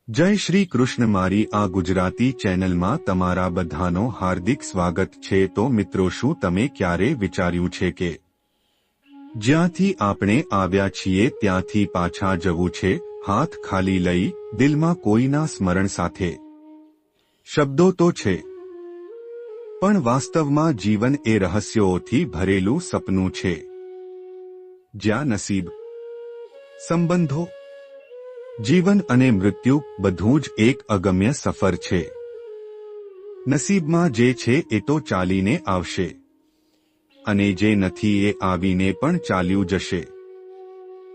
જય શ્રી કૃષ્ણ। મારી આ ગુજરાતી ચેનલમાં તમારા બધાનો હાર્દિક સ્વાગત છે। તો મિત્રો, શું તમે ક્યારે વિચાર્યું છે કે જ્યાંથી આપણે આવ્યા છીએ ત્યાંથી પાછા જવું છે, હાથ ખાલી લઈ, દિલમાં કોઈના સ્મરણ સાથે? શબ્દો તો છે, પણ વાસ્તવમાં જીવન એ રહસ્યોથી ભરેલું સપનું છે, જ્યાં નસીબ, સંબંધો, જીવન અને મૃત્યુ બધું જ એક અગમ્ય સફર છે। નસીબમાં જે છે એ તો ચાલીને આવશે, અને જે નથી એ આવીને પણ ચાલ્યું જશે।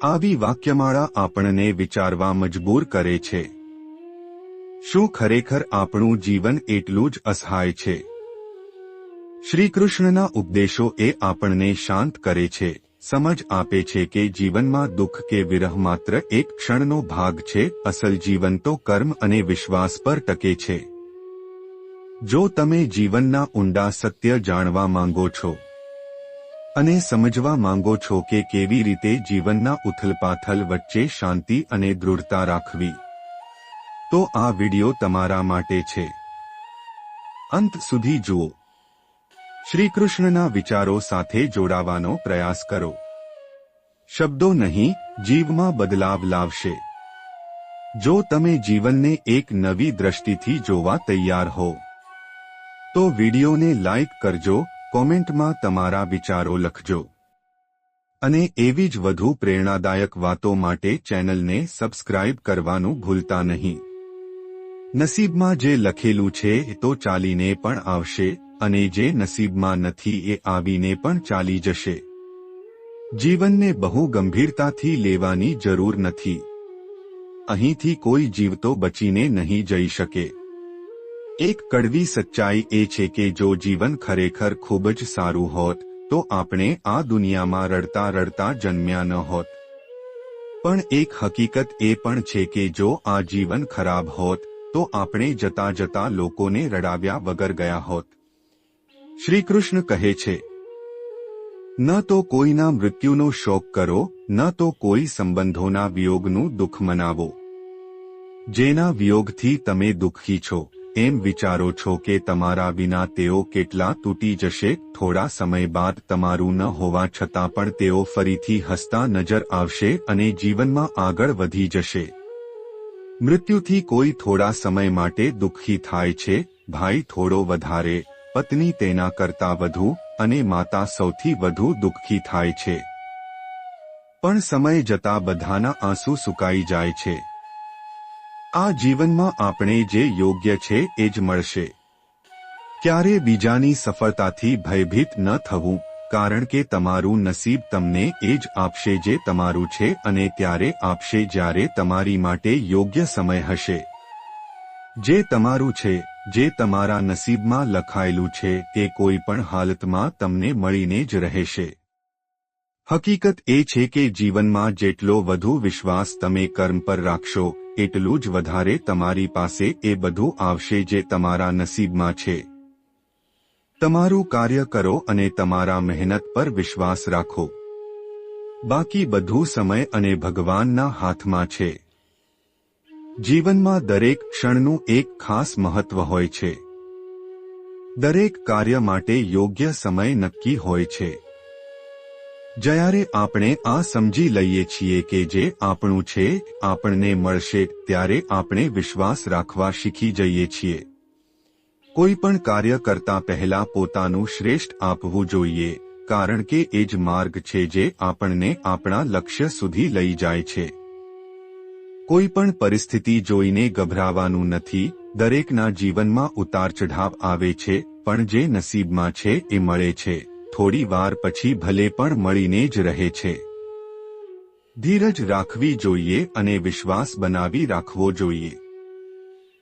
આવી વાક્યમાળા આપણને વિચારવા મજબૂર કરે છે। શું ખરેખર આપણું જીવન એટલું જ અસહાય છે? શ્રીકૃષ્ણના ઉપદેશો એ આપણને શાંત કરે છે, સમજ આપે છે કે જીવનમાં દુઃખ કે વિરહ માત્ર એક ક્ષણનો ભાગ છે। અસલ જીવન તો કર્મ અને વિશ્વાસ પર ટકે છે। જો તમે જીવનના ઊંડા સત્ય જાણવા માંગો છો અને સમજવા માંગો છો કે કેવી રીતે જીવનના ઉથલપાથલ વચ્ચે શાંતિ અને દૃઢતા રાખવી, તો આ વિડિયો તમારા માટે છે। અંત સુધી જુઓ, શ્રીકૃષ્ણના વિચારો સાથે જોડાવાનો પ્રયાસ કરો। શબ્દો નહીં, જીવમાં બદલાવ લાવશે। જો તમે જીવનને એક નવી દ્રષ્ટિથી જોવા તૈયાર હો, તો વિડિયોને લાઈક કરજો, કોમેન્ટમાં તમારા વિચારો લખજો, અને એવી જ વધુ પ્રેરણાદાયક વાતો માટે ચેનલને સબસ્ક્રાઇબ કરવાનું ભૂલતા નહીં। નસીબમાં જે લખેલું છે એ તો ચાલીને પણ આવશે, અને જે નસીબમાં નથી એ આવીને પણ ચાલી જશે। જીવનને બહુ ગંભીરતાથી લેવાની જરૂર નથી। અહીંથી કોઈ જીવતો બચીને નહીં જઈ શકે। એક કડવી સચ્ચાઈ એ છે કે જો જીવન ખરેખર ખૂબ જ સારું હોત તો આપણે આ દુનિયામાં રડતા રડતા જન્મ્યા ન હોત। પણ એક હકીકત એ પણ છે કે જો આ જીવન ખરાબ હોત તો આપણે જતા જતા લોકોને રડાવ્યા વગર ગયા હોત। શ્રીકૃષ્ણ કહે છે, ન તો કોઈના મૃત્યુનો શોક કરો, ન તો કોઈ સંબંધોના વિયોગનું દુઃખ મનાવો। જેના વિયોગથી તમે દુઃખી છો, એમ વિચારો છો કે તમારા વિના તેઓ કેટલા તૂટી જશે। થોડા સમય બાદ તમારું ન હોવા છતાં પણ તેઓ ફરીથી હસતા નજર આવશે અને જીવનમાં આગળ વધી જશે। મૃત્યુથી કોઈ થોડા સમય માટે દુઃખી થાય છે, ભાઈ થોડો વધારે, પત્ની તેના કરતા વધુ, અને માતા સૌથી વધુ દુઃખી થાય છે। પણ સમય જતા બધાના આંસુ સુકાઈ જાય છે। આ જીવનમાં આપણે જે યોગ્ય છે એ જ મળશે। ક્યારે બીજાની સફળતાથી ભયભીત ન થવું, કારણ કે તમારું નસીબ તમને એ જ આપશે જે તમારું છે, અને ત્યારે આપશે જ્યારે તમારી માટે યોગ્ય સમય હશે। જે તમારું છે, જે તમારા નસીબમાં લખાયેલું છે, તે કોઈ પણ હાલતમાં તમને મળીને જ રહેશે। હકીકત એ છે કે જીવનમાં જેટલો વધુ વિશ્વાસ તમે કર્મ પર રાખશો, એટલું જ વધારે તમારી પાસે એ બધું આવશે જે તમારા નસીબમાં છે। તમારું કાર્ય કરો અને તમારા મહેનત પર વિશ્વાસ રાખો। બાકી બધું સમય અને ભગવાનના હાથમાં છે। જીવનમાં દરેક ક્ષણનું એક ખાસ મહત્વ હોય છે। દરેક કાર્ય માટે યોગ્ય સમય નક્કી હોય છે। જ્યારે આપણે આ સમજી લઈએ છીએ કે જે આપણું છે આપણને મળશે, ત્યારે આપણે વિશ્વાસ રાખવા શીખી જઈએ છીએ। કોઈ પણ કાર્ય કરતા પહેલા પોતાનું શ્રેષ્ઠ આપવું જોઈએ, કારણ કે એ જ માર્ગ છે જે આપણને આપણા લક્ષ્ય સુધી લઈ જાય છે। કોઈ પણ પરિસ્થિતિ જોઈને ગભરાવાનું નથી। દરેકના જીવનમાં ઉતાર ચઢાવ આવે છે, પણ જે નસીબમાં છે એ મળે છે। થોડી વાર પછી ભલે પણ મળીને જ રહે છે। ધીરજ રાખવી જોઈએ અને વિશ્વાસ બનાવી રાખવો જોઈએ।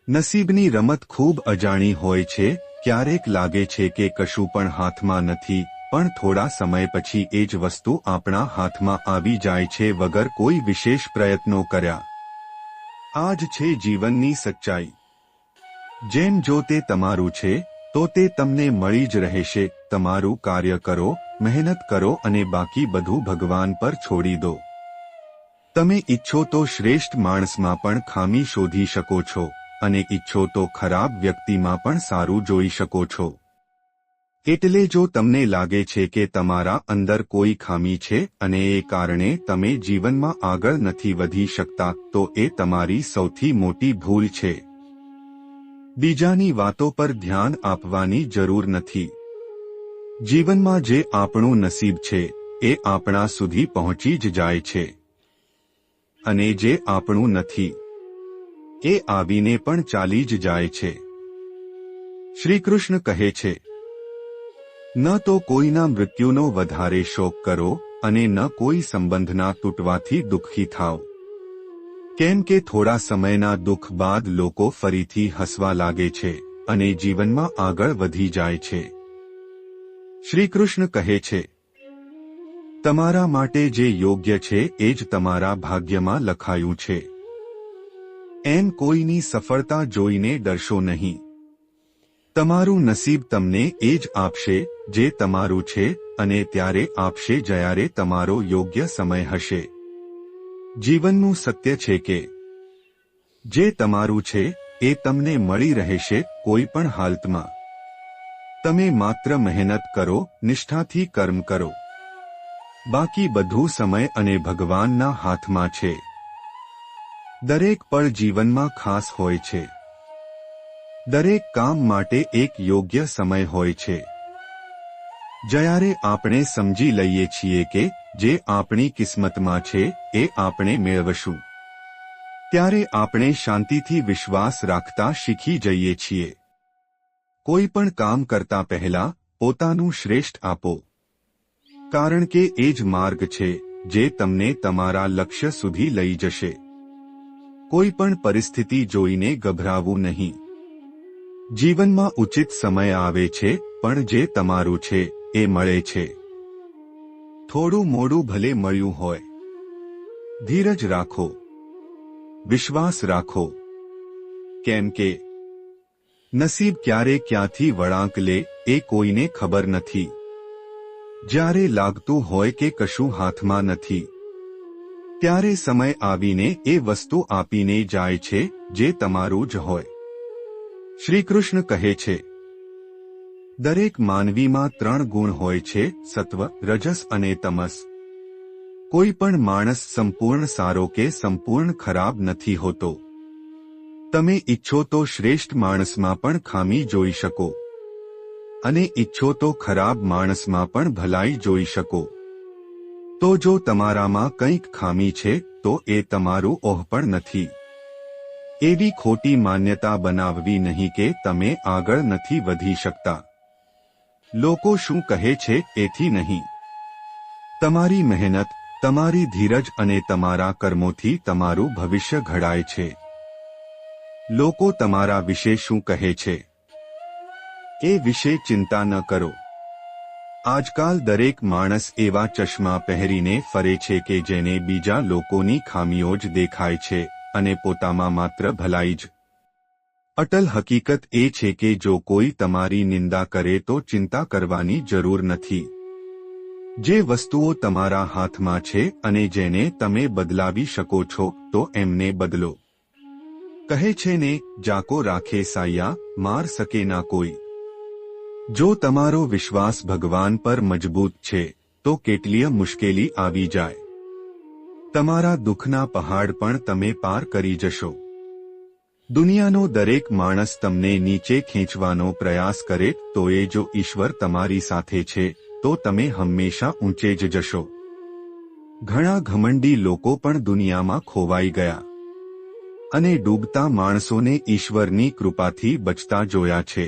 નસીબની રમત ખૂબ અજાણી હોય છે। ક્યારેક લાગે છે કે કશું પણ હાથમાં નથી, પણ થોડા સમય પછી એ જ વસ્તુ આપણા હાથમાં આવી જાય છે વગર કોઈ વિશેષ પ્રયત્નો કર્યા। આ જ છે જીવનની સચ્ચાઈ। જેમ જો તે તમારું છે તો તે તમને મળી જ રહેશે। તમારું કાર્ય કરો, મહેનત કરો અને બાકી બધું ભગવાન પર છોડી દો। તમે ઈચ્છો તો શ્રેષ્ઠ માણસમાં પણ ખામી શોધી શકો છો અને ઈચ્છો તો ખરાબ વ્યક્તિમાં પણ સારું જોઈ શકો છો. એટલે જો તમને લાગે છે કે તમારા અંદર કોઈ ખામી છે અને એ કારણે તમે જીવનમાં આગળ નથી વધી શકતા, તો એ તમારી સૌથી મોટી ભૂલ છે. બીજાની વાતો પર ધ્યાન આપવાની જરૂર નથી. જીવનમાં જે આપણું નસીબ છે એ આપણા સુધી પહોંચી જ જાય છે, અને જે આપણું નથી એ આવીને પણ ચાલી જ જાય છે. શ્રીકૃષ્ણ કહે છે, ન તો કોઈના મૃત્યુનો વધારે શોક કરો અને ન કોઈ સંબંધના તૂટવાથી દુઃખી થાઓ, કેમ કે થોડા સમયના દુઃખ બાદ લોકો ફરીથી હસવા લાગે છે અને જીવનમાં આગળ વધી જાય છે. શ્રીકૃષ્ણ કહે છે, તમારા માટે જે યોગ્ય છે એ જ તમારા ભાગ્યમાં લખાયું છે. એમ કોઈની સફળતા જોઈને ડરશો નહીં. તમારું નસીબ તમને એ જ આપશે જે તમારું છે, અને ત્યારે આપશે જ્યારે તમારો યોગ્ય સમય હશે. જીવનનું સત્ય છે કે જે તમારું છે એ તમને મળી રહેશે કોઈ પણ હાલતમાં. તમે માત્ર મહેનત કરો, નિષ્ઠાથી કર્મ કરો. બાકી બધું સમય અને ભગવાનના હાથમાં છે. દરેક પળ જીવનમાં ખાસ હોય છે. દરેક કામ માટે એક યોગ્ય સમય હોય છે. જ્યારે આપણે સમજી લઈએ છીએ કે જે આપણી કિસ્મતમાં છે એ આપણે મેળવશું, ત્યારે આપણે શાંતિથી વિશ્વાસ રાખતા શીખી જઈએ છીએ. કોઈ પણ કામ કરતા પહેલા પોતાનું શ્રેષ્ઠ આપો, કારણ કે એ જ માર્ગ છે જે તમને તમારા લક્ષ્ય સુધી લઈ જશે. કોઈ પણ પરિસ્થિતિ જોઈને ગભરાવું નહીં. જીવનમાં ઉચિત સમય આવે છે, પણ જે તમારું છે એ મળે છે. થોડું મોડું ભલે મળ્યું હોય. ધીરજ રાખો, વિશ્વાસ રાખો, કેમ કે નસીબ ક્યારે ક્યાંથી વળાંક લે એ કોઈને ખબર નથી. જ્યારે લાગતું હોય કે કશું હાથમાં નથી, ત્યારે સમય આવીને એ વસ્તુ આપીને જાય છે જે તમારું જ હોય. શ્રીકૃષ્ણ કહે છે, દરેક માનવીમાં 3 ગુણ હોય છે, સત્વ, રજસ અને તમસ. કોઈ પણ માણસ સંપૂર્ણ સારો કે સંપૂર્ણ ખરાબ નથી હોતો. તમે ઈચ્છો તો શ્રેષ્ઠ માણસમાં પણ ખામી જોઈ શકો, અને ઈચ્છો તો ખરાબ માણસમાં પણ ભલાઈ જોઈ શકો. તો જો તમારામાં કંઈક ખામી છે તો એ તમારું ઓહપણ નથી. એવી ખોટી માન્યતા બનાવવી નહીં કે તમે આગળ નથી વધી શકતા. લોકો શું કહે છે એથી નહીં. તમારી મહેનત, તમારી ધીરજ અને તમારા કર્મોથી તમારું ભવિષ્ય ઘડાય છે. લોકો તમારા વિશે શું કહે છે એ વિશે ચિંતા ન કરો. આજકાલ દરેક માણસ એવા ચશ્મા પહેરીને ફરે છે કે જેને બીજા લોકોની ખામીઓ જ દેખાય છે અને પોતામાં માત્ર ભલાઈ જ. અટલ હકીકત એ છે કે જો કોઈ તમારી નિંદા કરે તો ચિંતા કરવાની જરૂર નથી. જે વસ્તુઓ તમારા હાથમાં છે અને જેને તમે બદલાવી શકો છો તો એમને બદલો. કહે છે ને, જાકો રાખે સાયા, માર શકે ના કોઈ. જો તમારો વિશ્વાસ ભગવાન પર મજબૂત છે તો કેટલીય મુશ્કેલી આવી જાય, તમારા દુઃખના પહાડ પણ તમે પાર કરી જશો. દુનિયાનો દરેક માણસ તમને નીચે ખેંચવાનો પ્રયાસ કરે તો એ જો ઈશ્વર તમારી સાથે છે તો તમે હંમેશા ઊંચે જ જશો. ઘણા ઘમંડી લોકો પણ દુનિયામાં ખોવાઈ ગયા અને ડૂબતા માણસોને ઈશ્વરની કૃપાથી બચતા જોયા છે.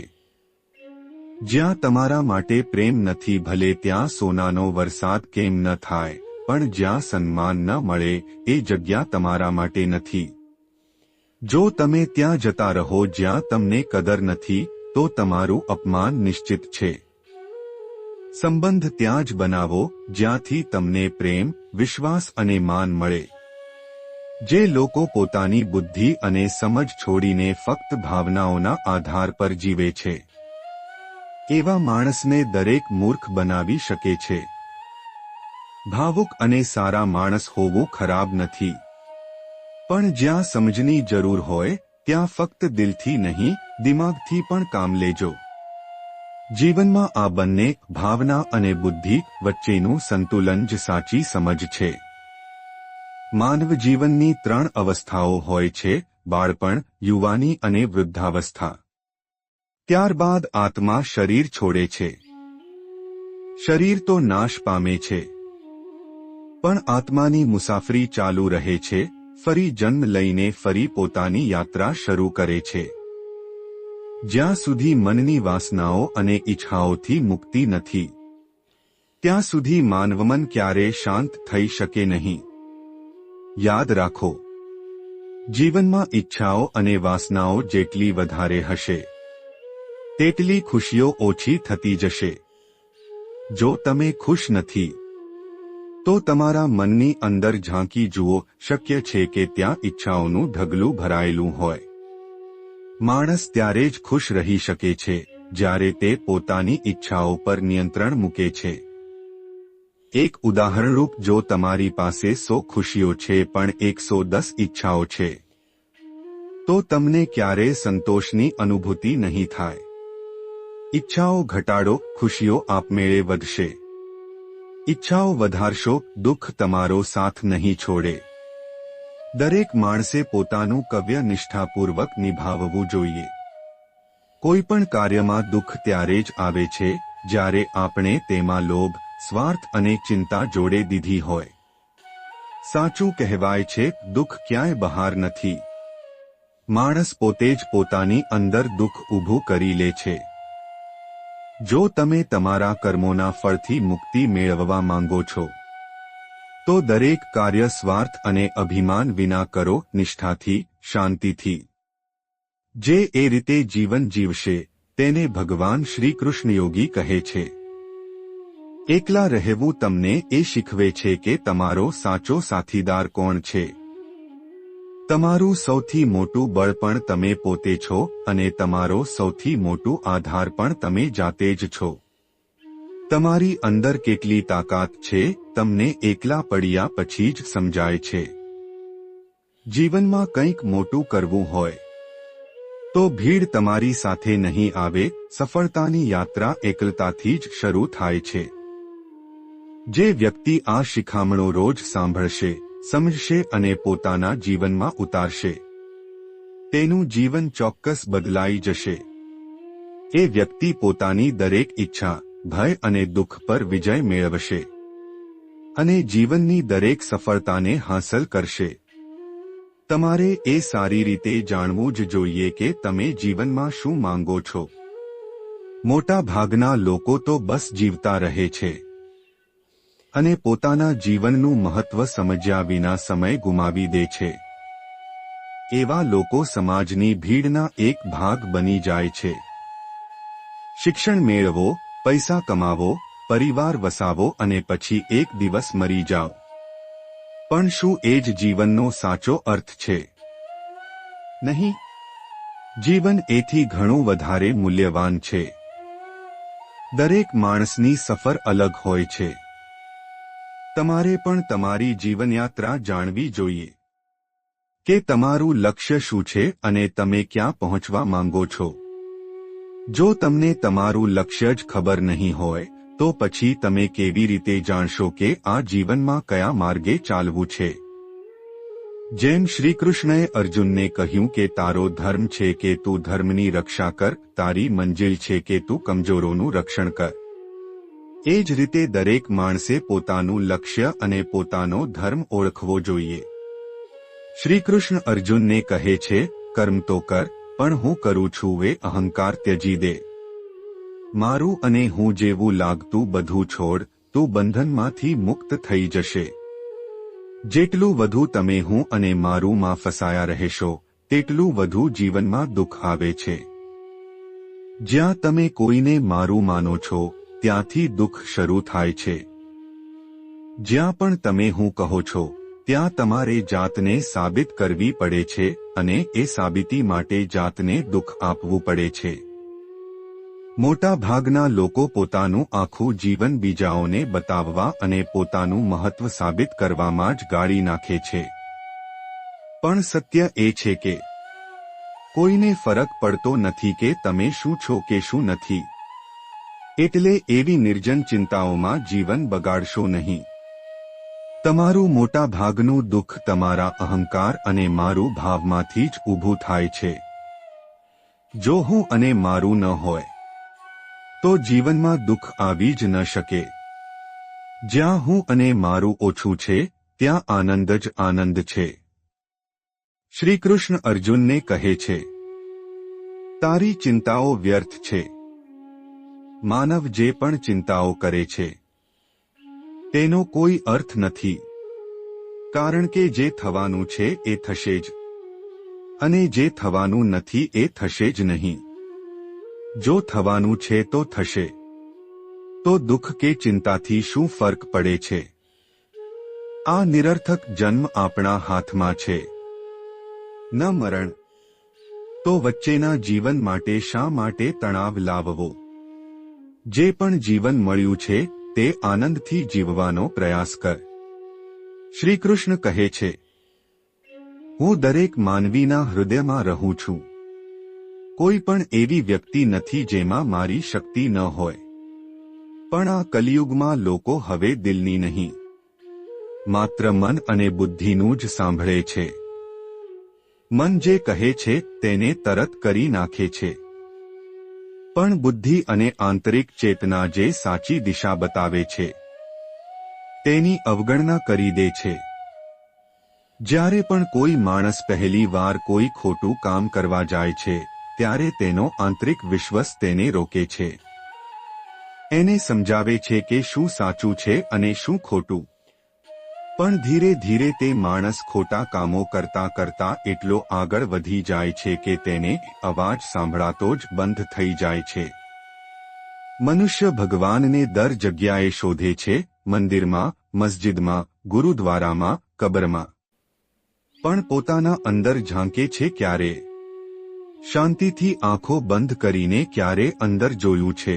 જ્યાં તમારા માટે પ્રેમ નથી, ભલે ત્યાં સોનાનો વરસાદ કેમ ન થાય, પણ જ્યાં સન્માન ન મળે એ જગ્યા તમારા માટે નથી. જો તમે ત્યાં જતા રહો જ્યાં તમને કદર નથી તો તમારું અપમાન નિશ્ચિત છે. સંબંધ ત્યાં જ બનાવો જ્યાંથી તમને પ્રેમ, વિશ્વાસ અને માન મળે. જે લોકો પોતાની બુદ્ધિ અને સમજ છોડીને ફક્ત ભાવનાઓના આધાર પર જીવે છે, એવા માણસને દરેક મૂર્ખ બનાવી શકે છે. ભાવુક અને સારા માણસ હોવું ખરાબ નથી, પણ જ્યાં સમજની જરૂર હોય ત્યાં ફક્ત દિલથી નહીં, દિમાગથી પણ કામ લેજો. જીવનમાં આ બંને ભાવના અને બુદ્ધિ વચ્ચેનું સંતુલન જ સાચી સમજ છે. માનવ જીવનની 3 અવસ્થાઓ હોય છે: બાળપણ, યુવાની અને વૃદ્ધાવસ્થા. ત્યારબાદ આત્મા શરીર છોડે છે. શરીર તો નાશ પામે છે, પણ આત્માની મુસાફરી ચાલુ રહે છે, ફરી જન્મ લઈને ફરી પોતાની યાત્રા શરૂ કરે છે. જ્યાં સુધી મનની વાસનાઓ અને ઈચ્છાઓથી મુક્તિ નથી, ત્યાં સુધી માનવમન ક્યારેય શાંત થઈ શકે નહીં. યાદ રાખો, જીવનમાં ઈચ્છાઓ અને વાસનાઓ જેટલી વધારે હશે, તેટલી ખુશીઓ ઓછી થતી જશે. જો તમે ખુશ નથી, તો તમારા મનની અંદર ઝાંકી જુઓ, શક્ય છે કે ત્યાં ઈચ્છાઓનું ઢગલું ભરાયેલું હોય. માણસ ત્યારે જ ખુશ રહી શકે છે જ્યારે તે પોતાની ઈચ્છાઓ પર નિયંત્રણ મૂકે છે. એક ઉદાહરણરૂપ, જો તમારી પાસે 100 ખુશીઓ છે પણ 110 ઈચ્છાઓ છે, તો તમને ક્યારેય સંતોષની અનુભૂતિ નહીં થાય. ઈચ્છાઓ ઘટાડો, ખુશીઓ આપમેળે વધશે. ઈચ્છાઓ વધારશો, દુઃખ તમારો સાથ નહીં છોડે. દરેક માણસે પોતાનું કર્તવ્ય નિષ્ઠાપૂર્વક નિભાવવું જોઈએ. કોઈ પણ કાર્યમાં દુઃખ ત્યારે જ આવે છે જ્યારે આપણે તેમાં લોભ, સ્વાર્થ અને ચિંતા જોડે દીધી હોય. સાચું કહેવાય છે, દુઃખ ક્યાંય બહાર નથી. માણસ પોતે જ પોતાની અંદર દુઃખ ઊભું કરી લે છે. જો તમે તમારા કર્મોના ફળથી મુક્તિ મેળવવા માંગો છો, તો દરેક કાર્ય સ્વાર્થ અને અભિમાન વિના કરો, નિષ્ઠાથી, શાંતિથી. જે એ રીતે જીવન જીવશે તેને ભગવાન શ્રી કૃષ્ણ યોગી કહે છે. એકલા રહેવું તમને એ શીખવે છે કે તમારો સાચો સાથીદાર કોણ છે. તમારું સૌથી મોટું બળ પણ તમે પોતે છો અને તમારો સૌથી મોટું આધાર પણ તમે જાતે જ છો. તમારી અંદર કેટલી તાકાત છે તમને એકલા પડ્યા પછી જ સમજાય છે. જીવનમાં કંઈક મોટું કરવું હોય તો ભીડ તમારી સાથે નહીં આવે. સફળતાની યાત્રા એકલતાથી જ શરૂ થાય છે. જે વ્યક્તિ આ શિખામણો રોજ સાંભળશે, સમજશે અને પોતાના જીવનમાં ઉતારશે, તેનું જીવન ચોક્કસ બદલાઈ જશે. એ વ્યક્તિ પોતાની દરેક ઈચ્છા, ભય અને દુઃખ પર વિજય મેળવશે અને જીવનની દરેક સફળતાને હાંસલ કરશે. તમારે એ સારી રીતે જાણવું જ જોઈએ કે તમે જીવનમાં શું માંગો છો. મોટા ભાગના લોકો તો બસ જીવતા રહે છે અને પોતાના જીવનનું મહત્વ સમજ્યા વિના સમય ગુમાવી દે છે. એવા લોકો સમાજની ભીડના એક ભાગ બની જાય છે. શિક્ષણ મેળવો, પૈસા કમાવો, પરિવાર વસાવો અને પછી એક દિવસ મરી જાઓ. પણ શું એ જ જીવનનો સાચો અર્થ છે? નહીં. જીવન એથી ઘણું વધારે મૂલ્યવાન છે. દરેક માણસની સફર અલગ હોય છે. તમારે પણ તમારી જીવનયાત્રા જાણવી જોઈએ કે તમારું લક્ષ્ય શું છે અને તમે ક્યાં પહોંચવા માંગો છો. જો તમને તમારું લક્ષ્ય જ ખબર નહીં હોય તો પછી તમે કેવી રીતે જાણશો કે આ જીવનમાં કયા માર્ગે ચાલવું છે. જેમ શ્રી કૃષ્ણએ અર્જુનને કહ્યું કે તારો ધર્મ છે કે તું ધર્મની રક્ષા કર, તારી મંજિલ છે કે તું કમજોરોનું રક્ષણ કર. એ જ રીતે દરેક માણસે પોતાનું લક્ષ્ય અને પોતાનો ધર્મ ઓળખવો જોઈએ. શ્રી કૃષ્ણ અર્જુનને કહે છે, કર્મ તો કર, પણ હું કરું છું એ અહંકાર ત્યજી દે. મારું અને હું જેવું લાગતું બધું છોડ, તું બંધનમાંથી મુક્ત થઈ જશે. જેટલું વધુ તમે હું અને મારું માં ફસાયા રહેશો, તેટલું વધુ જીવનમાં દુઃખ આવે છે. જ્યાં તમે કોઈને મારું માનો છો, ત્યાંથી દુઃખ શરૂ થાય છે. જ્યાં પણ તમે હું કહો છો, ત્યાં તમારે જાતને સાબિત કરવી પડે છે અને એ સાબિતી માટે જાતને દુઃખ આપવું પડે છે. મોટા ભાગના લોકો પોતાનું આખું જીવન બીજાઓને બતાવવા અને પોતાનું મહત્વ સાબિત કરવામાં જ ગાળી નાખે છે. પણ સત્ય એ છે કે કોઈને ફરક પડતો નથી કે તમે શું છો કે શું નથી. એટલે એવી નિર્જન ચિંતાઓમાં જીવન બગાડશો નહીં. તમારું મોટા ભાગનું દુઃખ તમારા અહંકાર અને મારું ભાવમાંથી જ ઊભું થાય છે. જો હું અને મારું ન હોય તો જીવનમાં દુઃખ આવી જ ન શકે. જ્યાં હું અને મારું ઓછું છે ત્યાં આનંદ જ આનંદ છે. શ્રીકૃષ્ણ અર્જુનને કહે છે, તારી ચિંતાઓ વ્યર્થ છે. માનવ જે પણ ચિંતાઓ કરે છે તેનો કોઈ અર્થ નથી, કારણ કે જે થવાનું છે એ થશે જ, અને જે થવાનું નથી એ થશે જ નહીં. જો થવાનું છે તો થશે, તો દુઃખ કે ચિંતાથી શું ફરક પડે છે? આ નિરર્થક જન્મ આપણા હાથમાં છે, ન મરણ. તો વચ્ચેના જીવન માટે શા માટે તણાવ લાવવો? જે પણ જીવન મળ્યું છે તે આનંદથી જીવવાનો પ્રયાસ કર. શ્રીકૃષ્ણ કહે છે, હું દરેક માનવીના હૃદયમાં રહું છું. કોઈ પણ એવી વ્યક્તિ નથી જેમાં મારી શક્તિ ન હોય. પણ આ કલિયુગમાં લોકો હવે દિલની નહીં, માત્ર મન અને બુદ્ધિનું જ સાંભળે છે. મન જે કહે છે તેને તરત કરી નાખે છે, પણ બુદ્ધિ અને આંતરિક ચેતના જે સાચી દિશા બતાવે છે તેની અવગણના કરી દે છે. જ્યારે પણ કોઈ માણસ પહેલી વાર કોઈ ખોટું કામ કરવા જાય છે ત્યારે તેનો આંતરિક વિશ્વાસ તેને રોકે છે. એને સમજાવે છે કે શું સાચું છે અને શું ખોટું. પણ ધીરે ધીરે તે માણસ ખોટા કામો કરતા કરતા એટલો આગળ વધી જાય છે કે તેને અવાજ સાંભળાતો જ બંધ થઈ જાય છે. મનુષ્ય ભગવાનને દર જગ્યાએ શોધે છે, મંદિરમાં, મસ્જિદમાં, ગુરુદ્વારામાં, કબરમાં. પણ પોતાના અંદર ઝાંકે છે ક્યારે? શાંતિથી આંખો બંધ કરીને ક્યારે અંદર જોયું છે?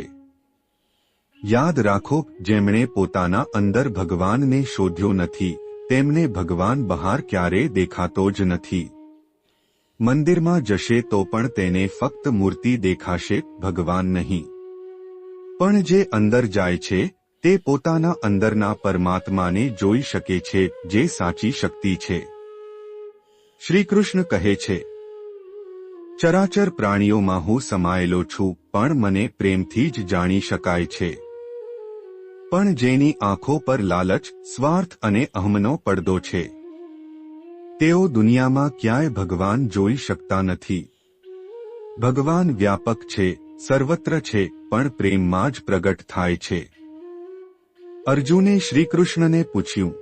યાદ રાખો, જેમણે પોતાના અંદર ભગવાનને શોધ્યો નથી તેમને ભગવાન બહાર ક્યારે દેખાતો જ નથી. મંદિરમાં જશે તો પણ તેને ફક્ત મૂર્તિ દેખાશે, ભગવાન નહીં. પણ જે અંદર જાય છે તે પોતાના અંદરના પરમાત્માને જોઈ શકે છે, જે સાચી શક્તિ છે. શ્રીકૃષ્ણ કહે છે, ચરાચર પ્રાણીઓમાં હું સમાયેલો છું, પણ મને પ્રેમથી જ જાણી શકાય છે. પણ જેની આંખો પર લાલચ, સ્વાર્થ અને અહમનો પડદો છે તેઓ દુનિયામાં ક્યાંય ભગવાન જોઈ શકતા નથી. ભગવાન વ્યાપક છે, સર્વત્ર છે, પણ પ્રેમમાં જ પ્રગટ થાય છે. અર્જુને શ્રીકૃષ્ણને પૂછ્યું,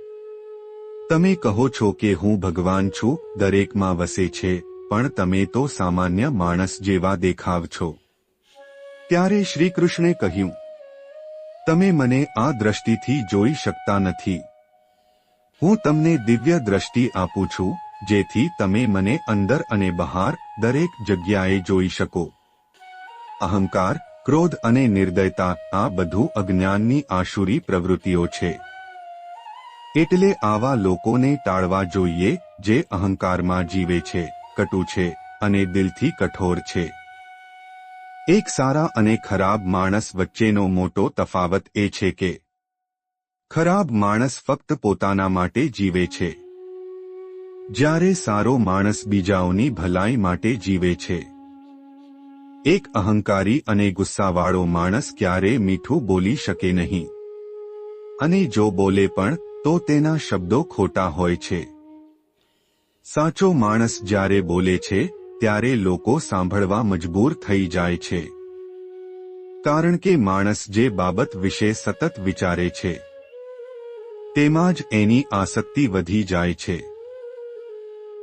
તમે કહો છો કે હું ભગવાન છું, દરેકમાં વસે છે, પણ તમે તો સામાન્ય માણસ જેવા દેખાવ છો. ત્યારે શ્રીકૃષ્ણે કહ્યું, તમે મને આ દ્રષ્ટિથી જોઈ શકતા નથી. હું તમને દિવ્ય દ્રષ્ટિ આપું છું, જેથી તમે મને અંદર અને બહાર દરેક જગ્યાએ જોઈ શકો. અહંકાર, ક્રોધ અને નિર્દયતા આ બધું અજ્ઞાનની આસુરી પ્રવૃત્તિઓ છે. એટલે આવા લોકોને ટાળવા જોઈએ જે અહંકારમાં જીવે છે, કટુ છે અને દિલથી કઠોર છે. એક સારા અને ખરાબ માણસ વચ્ચેનો મોટો તફાવત એ છે કે ખરાબ માણસ ફક્ત પોતાના માટે જીવે છે, જ્યારે સારો માણસ બીજાઓની ભલાઈ માટે જીવે છે. એક અહંકારી અને ગુસ્સાવાળો માણસ ક્યારે મીઠું બોલી શકે નહીં, અને જો બોલે પણ તો તેના શબ્દો ખોટા હોય છે. સાચો માણસ જ્યારે બોલે છે ત્યારે લોકો સાંભળવા મજબૂર થઈ જાય છે, કારણ કે માણસ જે બાબત વિશે સતત વિચારે છે તેમાં જ એની આસક્તિ વધી જાય છે.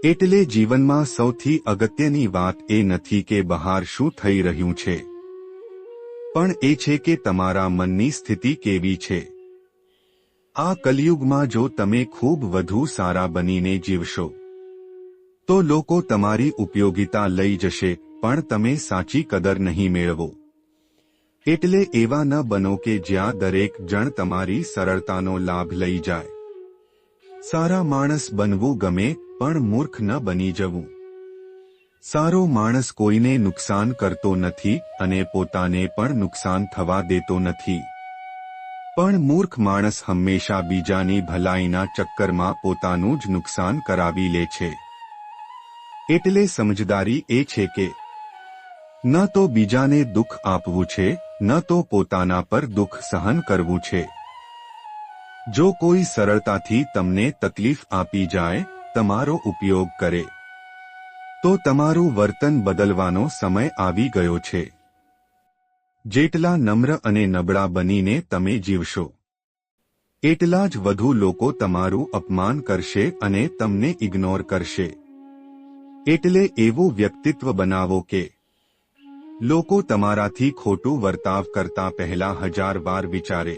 એટલે જીવનમાં સૌથી અગત્યની વાત એ નથી કે બહાર શું થઈ રહ્યું છે, પણ એ છે કે તમારા મનની સ્થિતિ કેવી છે. આ કલિયુગમાં જો તમે ખૂબ વધુ સારા બનીને જીવશો તો લોકો તમારી ઉપયોગિતા લઈ જશે, પણ તમે સાચી કદર નહીં મેળવો. એટલે એવા ન બનો કે જ્યાં દરેક જણ તમારી સરળતાનો લાભ લઈ જાય. સારા માણસ બનવું ગમે પણ મૂર્ખ ન બની જવું. સારો માણસ કોઈને નુકસાન કરતો નથી અને પોતાને પણ નુકસાન થવા દેતો નથી. પણ મૂર્ખ માણસ હંમેશા બીજાની ભલાઈના ચક્કરમાં પોતાનું જ નુકસાન કરાવી લે છે. એટલે સમજદારી એ છે કે ન તો બીજાને દુઃખ આપવું છે, ન તો પોતાના પર દુઃખ સહન કરવું છે. જો કોઈ સરળતાથી તમને તકલીફ આપી જાય, તમારો ઉપયોગ કરે, તો તમારું વર્તન બદલવાનો સમય આવી ગયો છે. જેટલા નમ્ર અને નબળા બનીને તમે જીવશો, એટલા જ વધુ લોકો તમારું અપમાન કરશે અને તમને ઇગ્નોર કરશે. એટલે એવું વ્યક્તિત્વ બનાવો કે લોકો તમારાથી ખોટું વર્તાવ કરતા પહેલા 1000 વાર વિચારે.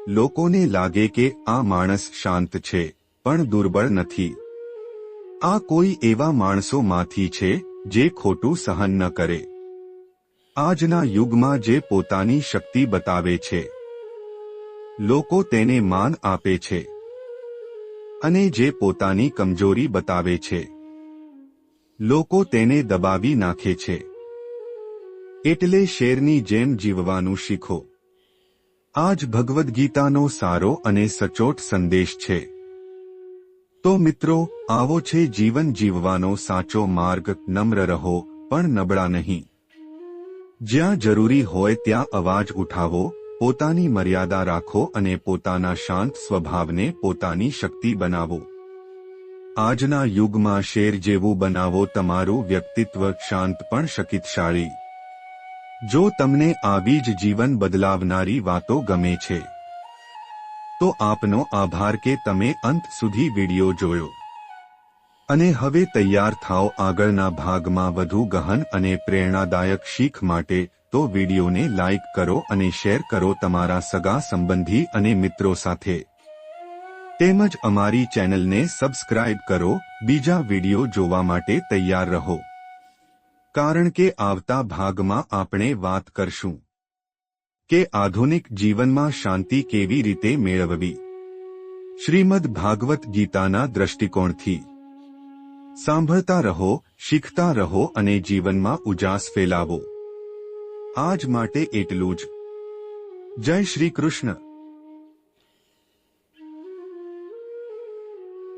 લોકોને લાગે કે આ માણસ શાંત છે પણ દુર્બળ નથી. આ કોઈ એવા માણસોમાંથી છે જે ખોટું સહન ન કરે. આજના યુગમાં જે પોતાની શક્તિ બતાવે છે, લોકો તેને માન આપે છે, અને જે પોતાની કમજોરી બતાવે છે, લોકો તેને દબાવી નાખે છે. એટલે શેરની જેમ જીવવાનું શીખો. આ જ ભગવદ્ ગીતાનો સારો અને સચોટ સંદેશ છે. તો મિત્રો, આવો છે જીવન જીવવાનો સાચો માર્ગ. નમ્ર રહો પણ નબળા નહીં. જ્યાં જરૂરી હોય ત્યાં અવાજ ઉઠાવો, પોતાની મર્યાદા રાખો અને પોતાના શાંત સ્વભાવને પોતાની શક્તિ બનાવો. આજના યુગમાં શેર જેવું બનાવો તમારું વ્યક્તિત્વ, શાંત પણ શક્તિશાળી. જો તમને આવી જ જીવન બદલાવનારી વાતો ગમે છે, તો આપનો આભાર કે તમે અંત સુધી વિડિયો જોયો. અને હવે તૈયાર થાઓ આગળના ભાગમાં વધુ ગહન અને પ્રેરણાદાયક શીખ માટે. તો વિડિયોને લાઇક કરો અને શેર કરો તમારા સગા સંબંધી અને મિત્રો સાથે. તેમજ અમારી ચેનલને સબસ્ક્રાઇબ કરો. બીજા વિડિયો જોવા માટે તૈયાર રહો, કારણ કે આવતા ભાગમાં આપણે વાત કરશું કે આધુનિક જીવનમાં શાંતિ કેવી રીતે મેળવવી, શ્રીમદ્ ભાગવત ગીતાના દ્રષ્ટિકોણથી. સાંભળતા રહો, શીખતા રહો અને જીવનમાં ઉજાસ ફેલાવો. આજ માટે એટલું જ. જય શ્રી કૃષ્ણ.